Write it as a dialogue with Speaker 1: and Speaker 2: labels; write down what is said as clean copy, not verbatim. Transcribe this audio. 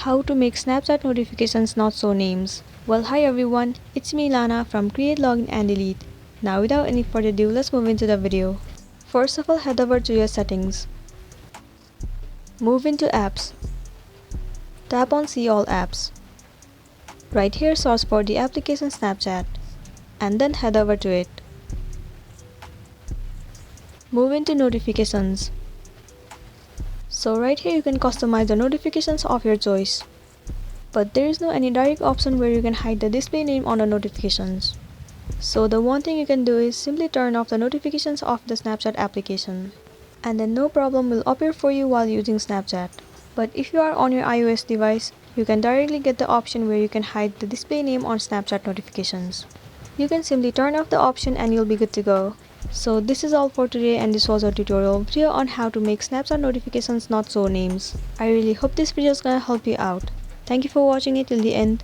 Speaker 1: How to make Snapchat notifications not show names. Well, hi everyone, it's me Lana from Create, Login and Delete. Now without any further ado, let's move into the video. First of all, head over to your settings. Move into apps. Tap on see all apps. Right here search for the application Snapchat and then head over to it. Move into notifications. So right here you can customize the notifications of your choice. But there is no any direct option where you can hide the display name on the notifications. So the one thing you can do is simply turn off the notifications of the Snapchat application. And then no problem will appear for you while using Snapchat. But if you are on your iOS device, you can directly get the option where you can hide the display name on Snapchat notifications. You can simply turn off the option and you'll be good to go. So this is all for today, and this was a tutorial video on how to make Snapchat notifications not show names. I really hope this video is gonna help you out. Thank you for watching it till the end.